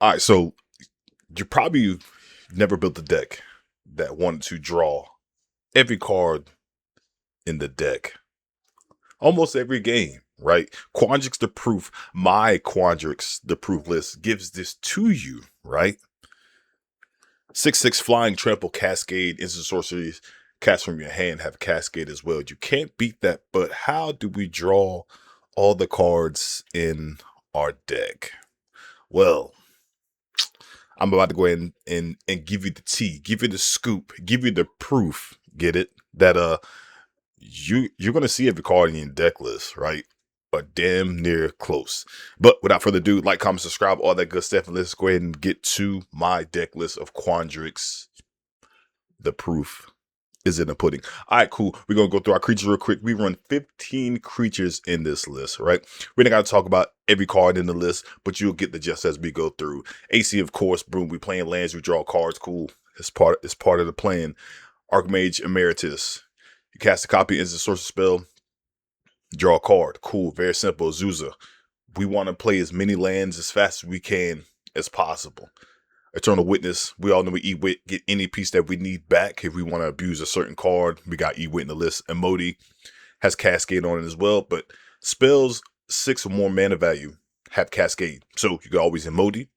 All right, so you probably never built a deck that wanted to draw every card in the deck almost every game, right? Quandrix the Proof, my Quandrix the Proof list gives this to you, right? 6/6 flying trample cascade instant sorceries cast from your hand have cascade as well. You can't beat that, but how do we draw all the cards in our deck? Well, I'm about to go ahead and give you the tea, give you the scoop, give you the proof, get it? That you're gonna see every card in your deck list, right? But damn near close. But without further ado, like, comment, subscribe, all that good stuff. And let's go ahead and get to my deck list of Quandrix. The proof is in the pudding. All right, cool. We're gonna go through our creatures real quick. We run 15 creatures in this list, right? We don't gotta talk about every card in the list, but you'll get the gist as we go through. AC, of course, boom. We playing lands, we draw cards, cool. It's part of the plan. Archmage Emeritus. You cast a copy as a source spell, draw a card. Cool, very simple. Zuza. We want to play as many lands as fast as we can as possible. Eternal Witness. We all know we E-Wit, get any piece that we need back. If we want to abuse a certain card, we got E-Wit in the list. Emoti has Cascade on it as well, but spells 6 or more mana value have Cascade. So you can always Emoti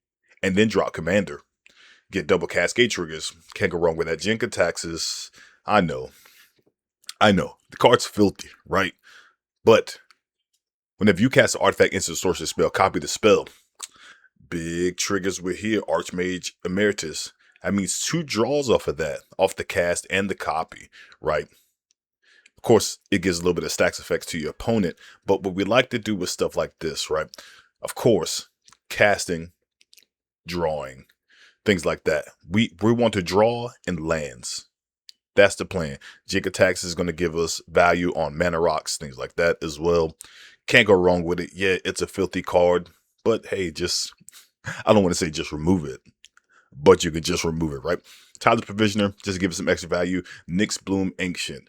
and then drop Commander. Get double Cascade triggers. Can't go wrong with that. Jink taxes. I know. The card's filthy, right? But whenever you cast an artifact instant sorcery spell, copy the spell. Big triggers with here, Archmage Emeritus. That means 2 draws off of that, off the cast and the copy, right? Of course, it gives a little bit of stacks effects to your opponent, but what we like to do with stuff like this, right? Of course, casting, drawing, things like that. We want to draw in lands. That's the plan. Jig Attacks is going to give us value on mana rocks, things like that as well. Can't go wrong with it. Yeah, it's a filthy card, but hey, just, I don't want to say just remove it, but you can just remove it, right? Tyler Provisioner, just give it some extra value. Nyx Bloom Ancient.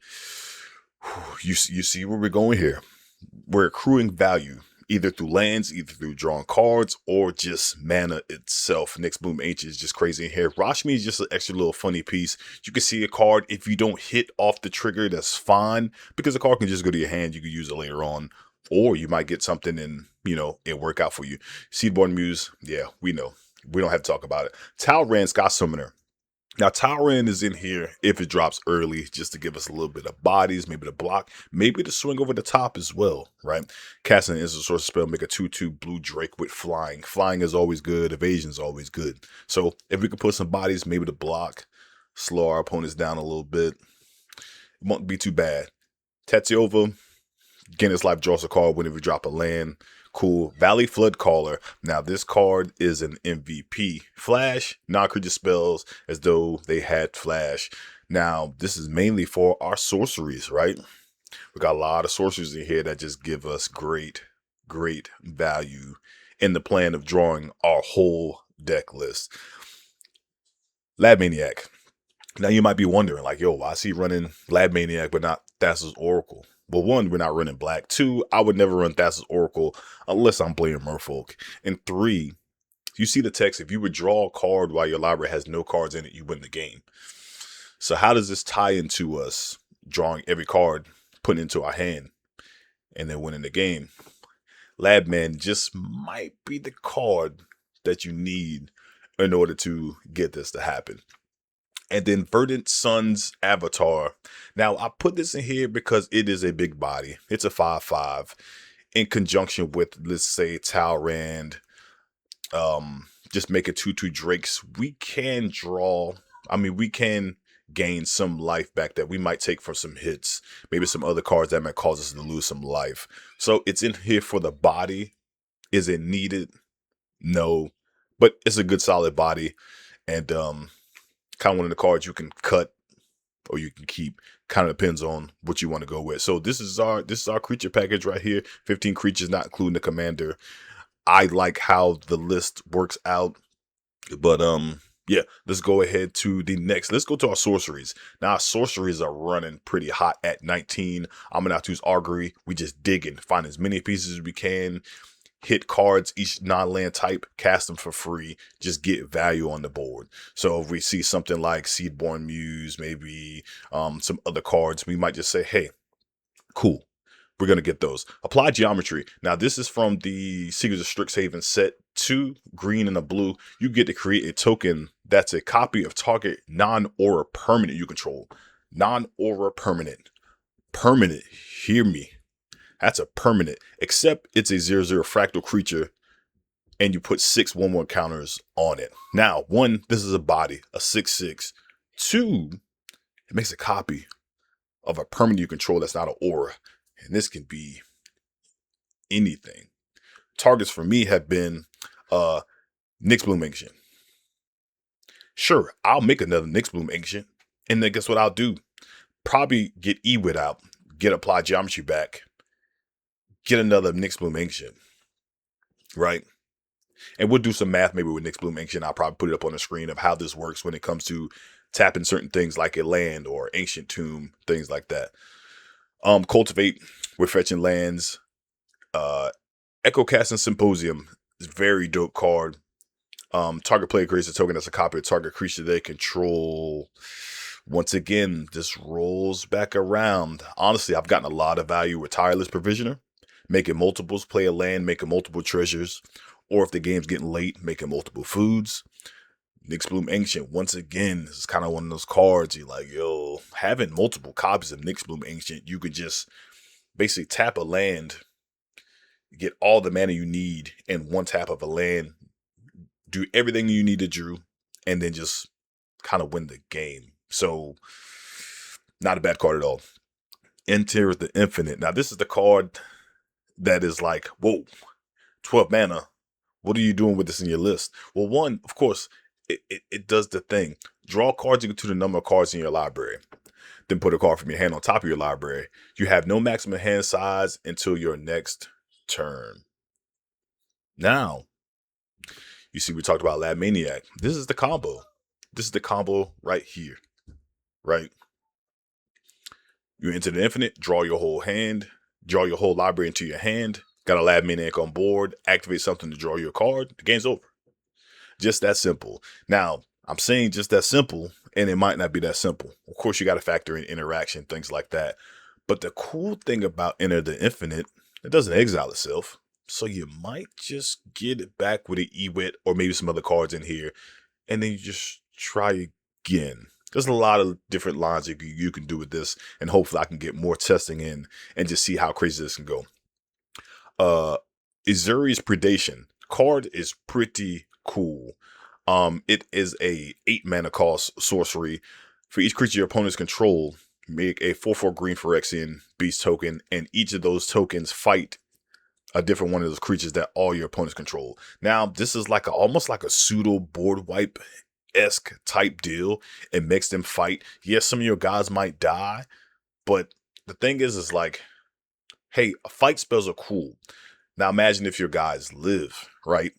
You see where we're going here. We're accruing value, either through lands, either through drawing cards, or just mana itself. Nyx Bloom Ancient is just crazy in here. Rashmi is just an extra little funny piece. You can see a card. If you don't hit off the trigger, that's fine, because the card can just go to your hand. You can use it later on. Or you might get something and, it work out for you. Seedborn Muse, yeah, we know. We don't have to talk about it. Talran Sky Summoner. Now, Talran is in here if it drops early, just to give us a little bit of bodies, maybe to block, maybe to swing over the top as well, right? Casting an instant source spell, make a 2/2 blue Drake with flying. Flying is always good. Evasion is always good. So if we could put some bodies, maybe to block, slow our opponents down a little bit, it won't be too bad. Tatsiova, Guinness Life draws a card whenever we drop a land. Cool. Valley Flood Caller. Now, this card is an MVP. Flash, non-creature spells as though they had flash. Now, this is mainly for our sorceries, right? We got a lot of sorceries in here that just give us great value in the plan of drawing our whole deck list. Lab Maniac. Now, you might be wondering, like, yo, why is he running Lab Maniac but not Thassa's Oracle? Well, 1, we're not running black. 2, I would never run Thassa's Oracle unless I'm playing Merfolk. And 3, you see the text, if you would draw a card while your library has no cards in it, you win the game. So how does this tie into us drawing every card, putting into our hand, and then winning the game? Labman just might be the card that you need in order to get this to happen. And then Verdant Sun's Avatar. Now, I put this in here because it is a big body. It's a 5/5 in conjunction with, let's say, Talrand. Just make it 2/2 Drakes. We can draw. We can gain some life back that we might take from some hits. Maybe some other cards that might cause us to lose some life. So it's in here for the body. Is it needed? No. But it's a good solid body. And kind of one of the cards you can cut or you can keep. Kind of depends on what you want to go with. So this is our creature package right here. 15 creatures, not including the commander. I like how the list works out. But yeah, let's go ahead to the next. Let's go to our sorceries. Now, our sorceries are running pretty hot at 19. I'm gonna have to use Augury. We just digging, find as many pieces as we can. hit cards, each non-land type, cast them for free, just get value on the board. So if we see something like Seedborn Muse, maybe some other cards, we might just say, hey, cool, we're going to get those. Apply Geometry. Now, this is from the Secrets of Strixhaven set 2, green and a blue. You get to create a token that's a copy of target non-aura permanent you control. Non-aura permanent. Permanent. Hear me. That's a permanent. Except it's a 0/0 fractal creature and you put 6 1/1 counters on it. Now, 1, this is a body, a 6/6. 2, it makes a copy of a permanent you control that's not an aura. And this can be anything. Targets for me have been Nyxbloom Ancient. Sure, I'll make another Nyxbloom Ancient. And then guess what I'll do? Probably get Ewit out, get Apply Geometry back, get another Nyxbloom Ancient. Right? And we'll do some math maybe with Nyxbloom Ancient. I'll probably put it up on the screen of how this works when it comes to tapping certain things like a land or Ancient Tomb, things like that. Cultivate, we're fetching lands. Echo Casting Symposium is a very dope card. Target player creates a token that's a copy of target creature they control. Once again, this rolls back around. Honestly, I've gotten a lot of value with Tireless Provisioner. Making multiples, play a land, making multiple treasures. Or if the game's getting late, making multiple foods. Nyxbloom Ancient, once again, this is kind of one of those cards you're like, yo, having multiple copies of Nyxbloom Ancient, you could just basically tap a land, get all the mana you need in one tap of a land, do everything you need to drew, and then just kind of win the game. So, not a bad card at all. Enter the Infinite. Now, this is the card that is like, whoa, 12 mana. What are you doing with this in your list? Well, one, of course, it does the thing. Draw cards equal to the number of cards in your library. Then put a card from your hand on top of your library. You have no maximum hand size until your next turn. Now, you see we talked about Lab Maniac. This is the combo. This is the combo right here. Right? You enter the Infinite, draw your whole hand, draw your whole library into your hand, got a Lab Maniac on board, activate something to draw your card, the game's over. Just that simple. Now, I'm saying just that simple, and it might not be that simple. Of course, you got to factor in interaction, things like that. But the cool thing about Enter the Infinite, it doesn't exile itself. So you might just get it back with an Ewit or maybe some other cards in here, and then you just try again. There's a lot of different lines you can do with this, and hopefully I can get more testing in and just see how crazy this can go. Azuri's Predation. Card is pretty cool. It is a 8 mana cost sorcery. For each creature your opponents control, make a 4/4 green Phyrexian beast token, and each of those tokens fight a different one of those creatures that all your opponents control. Now, this is like almost like a pseudo board wipe-esque type deal. It makes them fight. Yes, some of your guys might die, but the thing is like, hey, fight spells are cool. Now imagine if your guys live, right?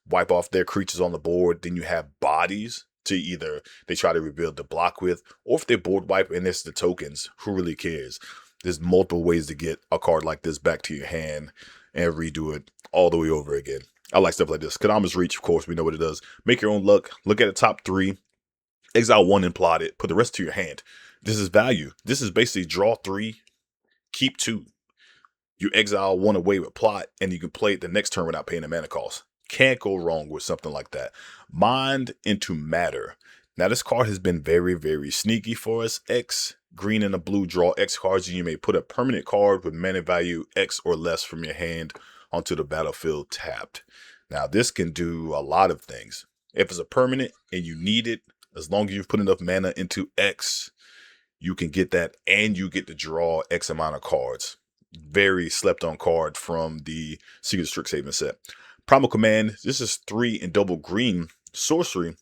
Wipe off their creatures on the board, then you have bodies to either they try to rebuild the block with, or if they board wipe and it's the tokens, who really cares? There's multiple ways to get a card like this back to your hand and redo it all the way over again. I like stuff like this. Kadama's Reach, of course, we know what it does. Make your own luck. Look at the top 3. Exile 1 and plot it. Put the rest to your hand. This is value. This is basically draw 3, keep 2. You exile 1 away with plot, and you can play it the next turn without paying a mana cost. Can't go wrong with something like that. Mind into Matter. Now, this card has been very, very sneaky for us. X, green and a blue, draw X cards, and you may put a permanent card with mana value X or less from your hand onto the battlefield tapped. Now, this can do a lot of things. If it's a permanent and you need it, as long as you've put enough mana into X, you can get that, and you get to draw X amount of cards. Very slept on card from the Secrets of Strixhaven set. Primal Command. This is 3 and double green sorcery.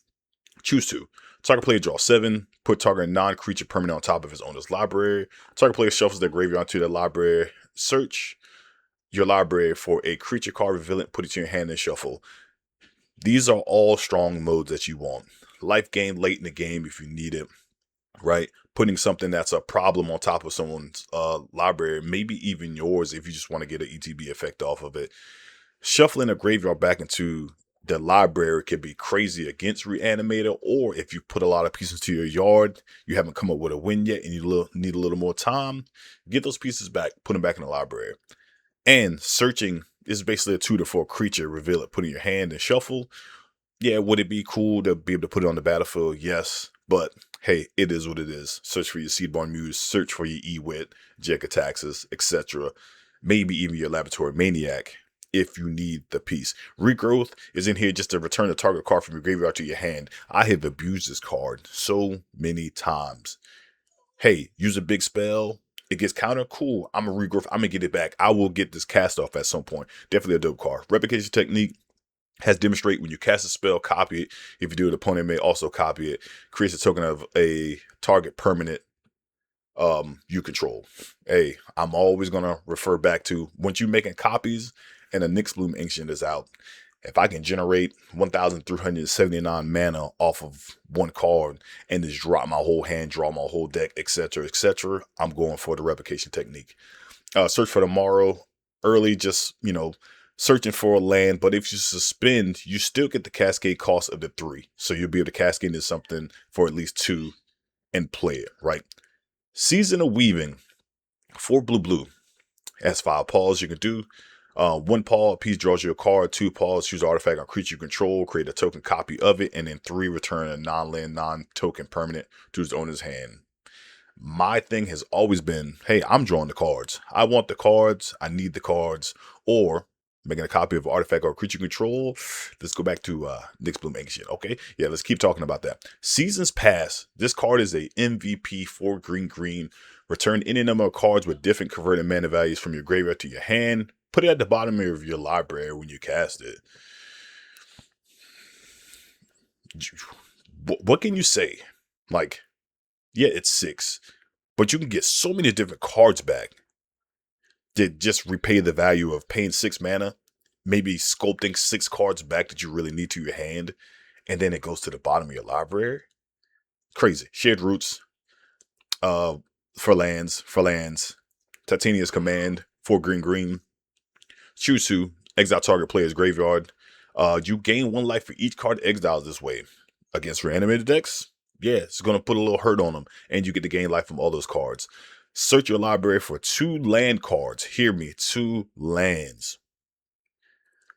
Choose 2. Target player draw 7. Put target non-creature permanent on top of his owner's library. Target player shuffles their graveyard onto their library. Search your library for a creature card revealant. Put it to your hand and shuffle. These are all strong modes that you want. Life gain late in the game if you need it. Right? Putting something that's a problem on top of someone's library, maybe even yours if you just want to get an ETB effect off of it. Shuffling a graveyard back into the library could be crazy against Reanimator, or if you put a lot of pieces to your yard, you haven't come up with a win yet, and you need a little more time, get those pieces back, put them back in the library. And searching is basically a tutor for a creature, reveal it, put in your hand and shuffle. Yeah, would it be cool to be able to put it on the battlefield? Yes, but hey, it is what it is. Search for your Seedborn Muse, search for your Ewit, Jekataxis, etc. Maybe even your Laboratory Maniac if you need the piece. Regrowth is in here just to return the target card from your graveyard to your hand. I have abused this card so many times. Hey, use a big spell. It gets counter. Cool. I'm a regrowth. I'm gonna get it back. I will get this cast off at some point. Definitely a dope card. Replication technique has demonstrate when you cast a spell, copy it. If you do it, opponent may also copy it. Creates a token of a target permanent you control. Hey, I'm always gonna refer back to once you're making copies and a Nyxbloom Ancient is out. If I can generate 1,379 mana off of one card and just drop my whole hand, draw my whole deck, etc., etc., I'm going for the replication technique. Search for tomorrow early, just searching for a land. But if you suspend, you still get the cascade cost of the 3, so you'll be able to cascade into something for at least 2 and play it right. Season of Weaving, 4 blue. Has 5 pause you can do. 1 paw, a piece draws you a card. 2 paws, choose an artifact on creature you control, create a token copy of it, and then 3 return a non-land, non-token permanent to its owner's hand. My thing has always been, hey, I'm drawing the cards. I want the cards. I need the cards. Or making a copy of artifact or creature control. Let's go back to Nyxbloom Ancient. Okay, yeah, let's keep talking about that. Seasons Past. This card is a MVP for green. Return any number of cards with different converted mana values from your graveyard to your hand. Put it at the bottom of your library when you cast it. What can you say? Like, yeah, it's 6. But you can get so many different cards back that just repay the value of paying 6 mana, maybe sculpting 6 cards back that you really need to your hand, and then it goes to the bottom of your library. Crazy. Shared Roots, for lands, Titania's Command, 4 green. Chusu, exile target player's graveyard. You gain 1 life for each card exiled this way. Against reanimated decks, yeah, it's going to put a little hurt on them, and you get to gain life from all those cards. Search your library for 2 land cards. Hear me, 2 lands.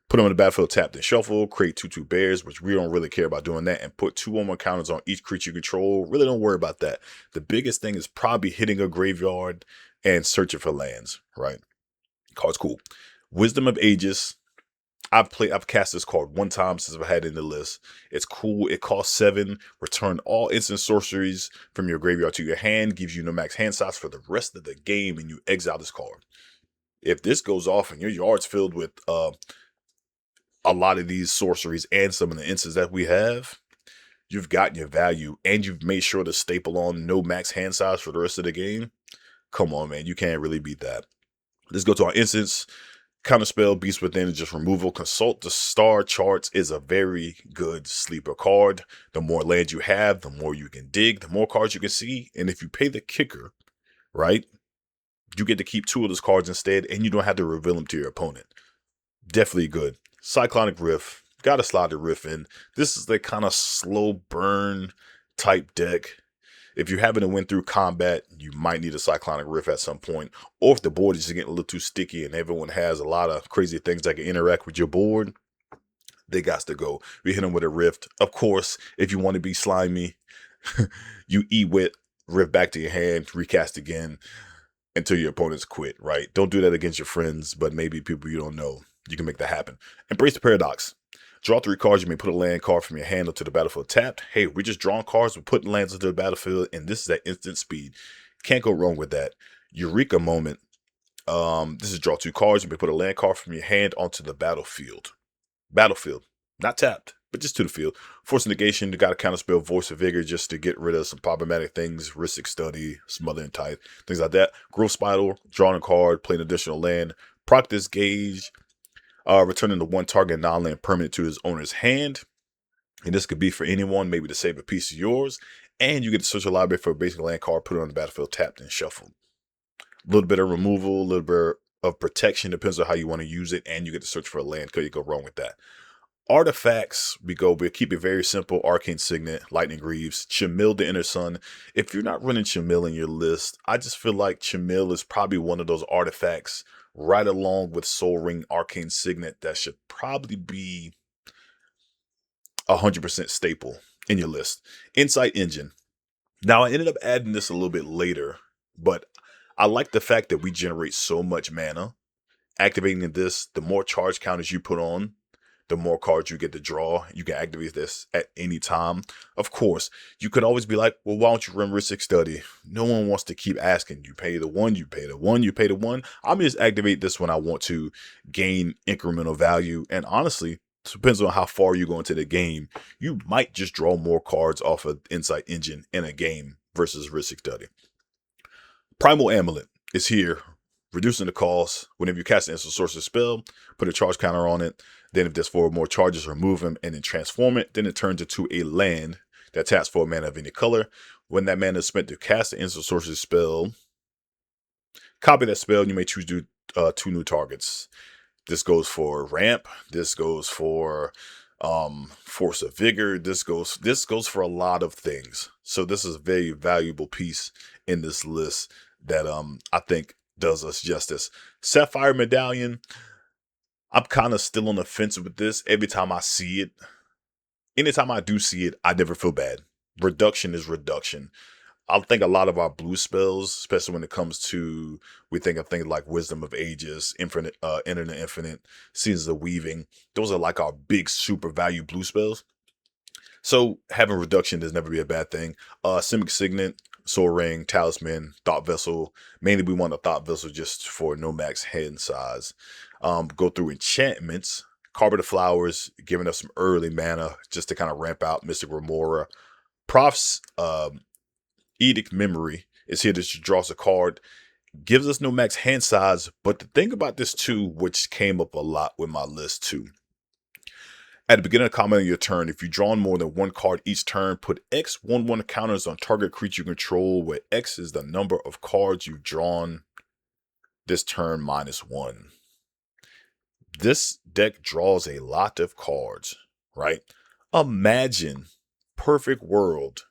Put them on the battlefield tapped and shuffle. Create 2/2 bears, which we don't really care about doing that. And put 2 or more counters on each creature you control. Really don't worry about that. The biggest thing is probably hitting a graveyard and searching for lands, right? Card's cool. Wisdom of Ages. I've cast this card 1 time since I've had it in the list. It's cool. It costs 7. Return all instant sorceries from your graveyard to your hand. Gives you no max hand size for the rest of the game, and you exile this card. If this goes off and your yard's filled with a lot of these sorceries and some of the instances that we have, you've gotten your value, and you've made sure to staple on no max hand size for the rest of the game. Come on, man. You can't really beat that. Let's go to our instance. Counterspell, Beast Within is just removal. Consult the star charts is a very good sleeper card. The more land you have, the more you can dig, the more cards you can see. And if you pay the kicker, right, you get to keep 2 of those cards instead, and you don't have to reveal them to your opponent. Definitely good. Cyclonic Rift. Gotta slide the Rift in. This is the kind of slow burn type deck. If you're having to win through combat, you might need a Cyclonic Rift at some point. Or if the board is just getting a little too sticky and everyone has a lot of crazy things that can interact with your board, they got to go. We hit them with a Rift. Of course, if you want to be slimy, you Ewit, Rift back to your hand, recast again until your opponents quit, right? Don't do that against your friends, but maybe people you don't know. You can make that happen. Embrace the Paradox. Draw 3 cards. You may put a land card from your hand onto the battlefield tapped. Hey, we're just drawing cards. We're putting lands into the battlefield, and this is at instant speed. Can't go wrong with that. Eureka moment. This is draw 2 cards. You may put a land card from your hand onto the battlefield. Not tapped, but just to the field. Force negation. You got to counterspell Voice of Vigor just to get rid of some problematic things. Rhystic Study, Smothering Tithe, things like that. Growth Spiral. Drawing a card. Playing additional land. Proctus Gauge. Returning the 1 target non-land permanent to his owner's hand. And this could be for anyone, maybe to save a piece of yours. And you get to search your library for a basic land card, put it on the battlefield, tapped and shuffled. A little bit of removal, a little bit of protection, depends on how you want to use it, and you get to search for a land. Could you go wrong with that? Artifacts, we'll keep it very simple. Arcane Signet, Lightning Greaves, Chimil the Inner Sun. If you're not running Chimil in your list, I just feel like Chimil is probably one of those artifacts right along with Soul Ring, Arcane Signet that should probably be 100% staple in your list. Insight Engine. Now, I ended up adding this a little bit later, but I like the fact that we generate so much mana. Activating this, the more charge counters you put on, the more cards you get to draw. You can activate this at any time. Of course, you could always be like, well, why don't you run Rhystic Study? No one wants to keep asking. You pay the one, you pay the one, you pay the one. I'm just activate this when I want to gain incremental value. And honestly, it depends on how far you go into the game. You might just draw more cards off of Insight Engine in a game versus Rhystic Study. Primal Amulet is here, reducing the cost. Whenever you cast an instant sorcery spell, put a charge counter on it. Then if there's 4 more charges, remove them and then transform it. Then it turns into a land that taps for a mana of any color. When that mana is spent to cast the instant sorcery spell, copy that spell and you may choose to do 2 new targets. This goes for ramp. This goes for force of vigor. This goes for a lot of things. So this is a very valuable piece in this list that I think does us justice. Sapphire Medallion. I'm kind of still on the fence with this. Every time I see it, anytime I do see it, I never feel bad. Reduction is reduction. I think a lot of our blue spells, especially when it comes to, we think of things like Wisdom of Ages, Infinite, Internet Infinite, Seasons of Weaving. Those are like our big super value blue spells. So having reduction does never be a bad thing. Simic Signet, Soul Ring, Talisman, Thought Vessel. Mainly we want a Thought Vessel just for no max hand size. Go through enchantments. Carpet of Flowers, giving us some early mana just to kind of ramp out Mystic Remora. Prof's Edict Memory is here to draw us a card. Gives us no max hand size, but the thing about this too, which came up a lot with my list too. At the beginning of combat on your turn, if you draw more than 1 card each turn, put X 1/1 counters on target creature you control, where X is the number of cards you've drawn this turn -1. This deck draws a lot of cards, right? Imagine, perfect world,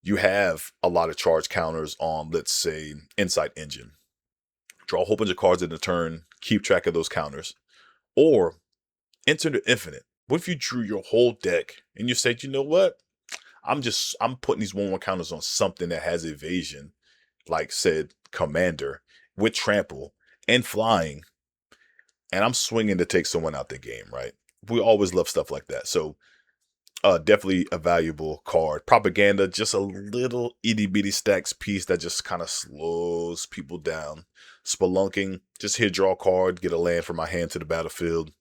you have a lot of charge counters on, let's say, Insight Engine. Draw a whole bunch of cards in the turn, keep track of those counters. Or Enter the Infinite. What if you drew your whole deck and you said, you know what? I'm putting these 1/1 counters on something that has evasion, like said Commander, with trample and flying, and I'm swinging to take someone out the game, right? We always love stuff like that. So definitely a valuable card. Propaganda, just a little itty bitty stacks piece that just kind of slows people down. Spelunking, just hit draw a card, get a land from my hand to the battlefield,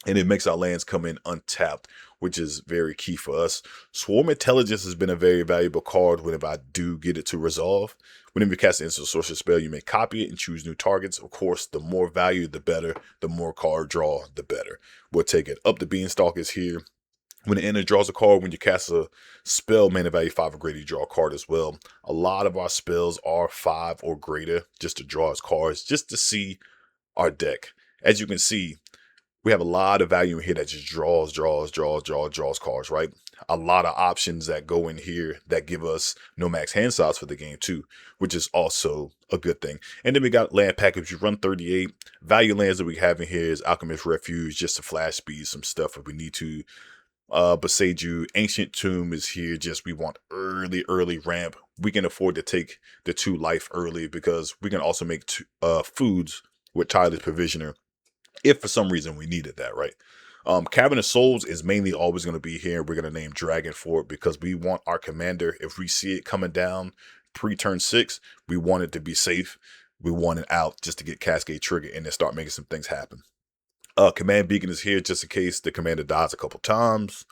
and it makes our lands come in untapped, which is very key for us. Swarm Intelligence has been a very valuable card whenever I do get it to resolve. Whenever you cast an instant sorcery spell, you may copy it and choose new targets. Of course, the more value, the better. The more card draw, the better. We'll take it. Up the Beanstalk is here. When the ender draws a card, when you cast a spell, mana value 5 or greater, you draw a card as well. A lot of our spells are 5 or greater just to draw as cards, just to see our deck. As you can see, we have a lot of value in here that just draws cards, right? A lot of options that go in here that give us no max hand size for the game too, which is also a good thing. And then we got land package. You run 38. Value lands that we have in here is Alchemist Refuge, just to flash speed some stuff if we need to. Boseiju, Ancient Tomb is here. Just we want early ramp. We can afford to take the 2 life early because we can also make foods with Tyler's Provisioner if for some reason we needed that, right? Cavern of Souls is mainly always going to be here. We're going to name Dragon for it because we want our commander, if we see it coming down pre-turn 6, we want it to be safe. We want it out just to get Cascade trigger and then start making some things happen. Command Beacon is here just in case the commander dies a couple times.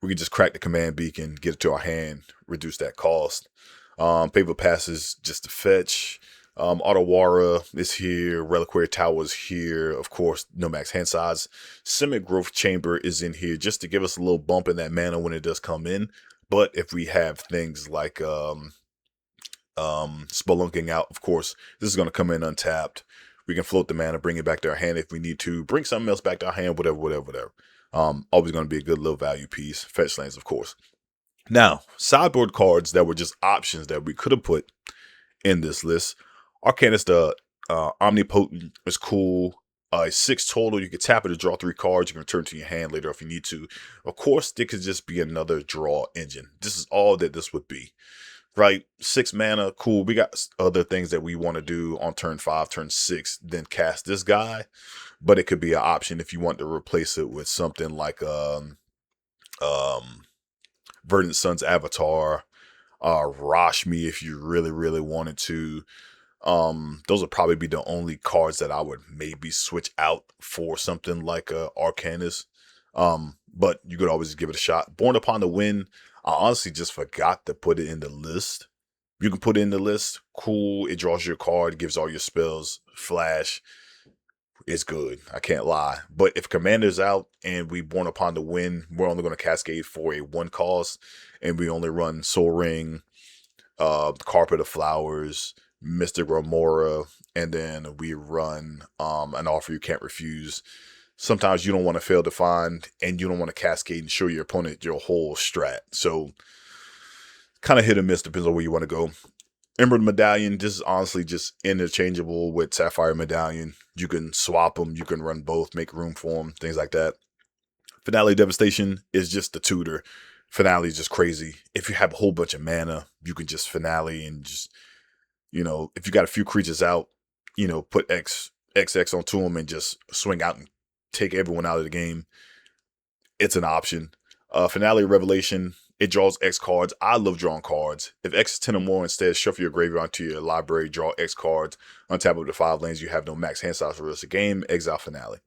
We can just crack the Command Beacon, get it to our hand, reduce that cost. Paper Passes just to fetch. Otawara is here. Reliquary Tower is here. Of course, no max hand size. Simic Growth Chamber is in here just to give us a little bump in that mana when it does come in. But if we have things like Spelunking out, of course, this is going to come in untapped. We can float the mana, bring it back to our hand if we need to, bring something else back to our hand, whatever. Always going to be a good little value piece. Fetch lands, of course. Now, sideboard cards that were just options that we could have put in this list. Arcanist, the Omnipotent is cool. 6 total. You can tap it to draw 3 cards. You can return to your hand later if you need to. Of course, it could just be another draw engine. This is all that this would be. Right, 6 mana, cool. We got other things that we want to do on turn 5, turn 6, then cast this guy. But it could be an option if you want to replace it with something like Verdant Sun's Avatar, Rashmi if you really wanted to. Those would probably be the only cards that I would maybe switch out for something like Arcanist. But you could always give it a shot. Born Upon the Wind, I honestly just forgot to put it in the list. You can put it in the list. Cool. It draws your card, gives all your spells flash. It's good. I can't lie. But if Commander's out and we Born Upon the Wind, we're only going to cascade for a 1 cost, and we only run Soul Ring, Carpet of Flowers, Mystic Remora, and then we run an Offer You Can't Refuse. Sometimes you don't want to fail to find, and you don't want to cascade and show your opponent your whole strat. So, kind of hit or miss, depends on where you want to go. Emerald Medallion, this is honestly just interchangeable with Sapphire Medallion. You can swap them, you can run both, make room for them, things like that. Finale Devastation is just the tutor. Finale is just crazy. If you have a whole bunch of mana, you can just finale and just, if you got a few creatures out, put XX onto them and just swing out and take everyone out of the game. It's an option. Finale Revelation, it draws X cards. I love drawing cards. If X is 10 or more, instead shuffle your graveyard onto your library, draw X cards. On top of the 5 lanes, you have no max hand size for the rest of the game. Exile Finale.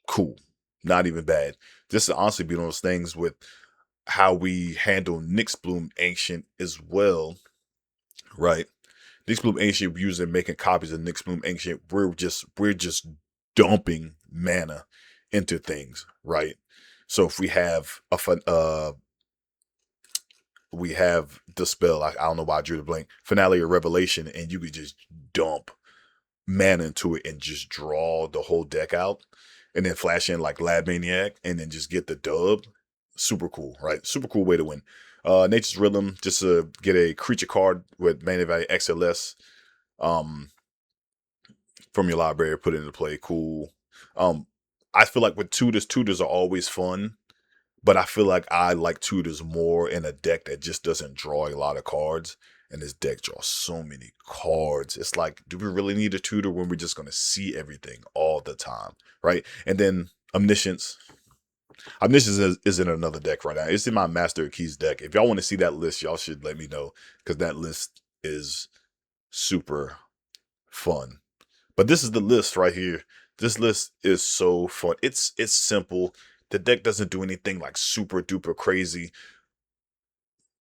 Cool. Not even bad. This is honestly be one of those things with how we handle Nyxbloom Ancient as well. Right. Nyxbloom Ancient, we're using making copies of Nyxbloom Ancient. We're just dumping mana into things, right? So if we have we have the spell, I don't know why I drew the blank, Finale or Revelation, and you could just dump mana into it and just draw the whole deck out, and then flash in like Lab Maniac, and then just get the dub. Super cool, right? Super cool way to win. Nature's Rhythm, just to get a creature card with mana value XLS from your library, put it into play. Cool. I feel like with tutors are always fun, but I feel like I like tutors more in a deck that just doesn't draw a lot of cards. And this deck draws so many cards. It's like, do we really need a tutor when we're just going to see everything all the time, right? And then Omniscience. Omniscience is in another deck right now. It's in my Master of Keys deck. If y'all want to see that list, y'all should let me know, because that list is super fun. But this is the list right here. This list is so fun. It's simple. The deck doesn't do anything like super duper crazy.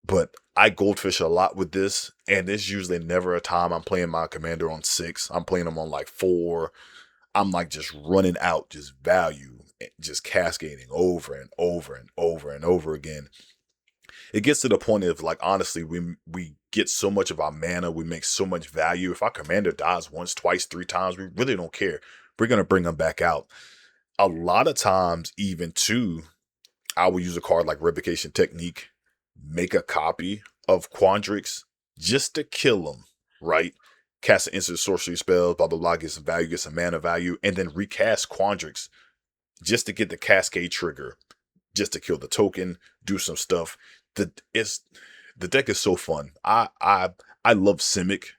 But I goldfish a lot with this, and there's usually never a time I'm playing my commander on 6. I'm playing them on like 4. I'm like just running out just value, just cascading over and over and over and over again. It gets to the point of like, honestly, we get so much of our mana, we make so much value. If our commander dies once, twice, 3 times, we really don't care. We're gonna bring them back out. A lot of times, even too, I will use a card like Revocation Technique, make a copy of Quandrix just to kill them, right? Cast an instant sorcery spell, blah, blah, blah, get some value, get some mana value, and then recast Quandrix just to get the cascade trigger, just to kill the token, do some stuff. The deck is so fun. I love Simic,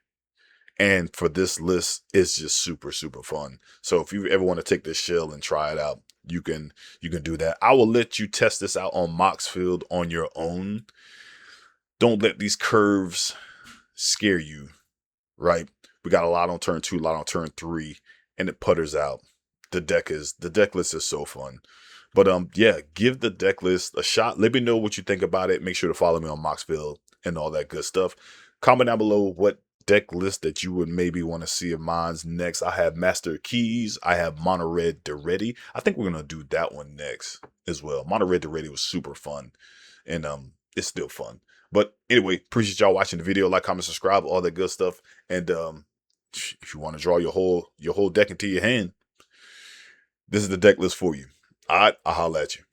and for this list, it's just super, super fun. So if you ever want to take this shell and try it out, you can do that. I will let you test this out on Moxfield on your own. Don't let these curves scare you, right? We got a lot on turn 2, a lot on turn 3, and it putters out. The deck list is so fun. But yeah, give the deck list a shot. Let me know what you think about it. Make sure to follow me on Moxfield and all that good stuff. Comment down below what deck list that you would maybe want to see of mine's next. I have Master Keys. I have Mono Red Deretti. I think we're gonna do that one next as well. Mono Red Deretti was super fun, and it's still fun. But anyway, appreciate y'all watching the video. Like, comment, subscribe, all that good stuff. And if you want to draw your whole deck into your hand, this is the deck list for you. All right, I'll holler at you.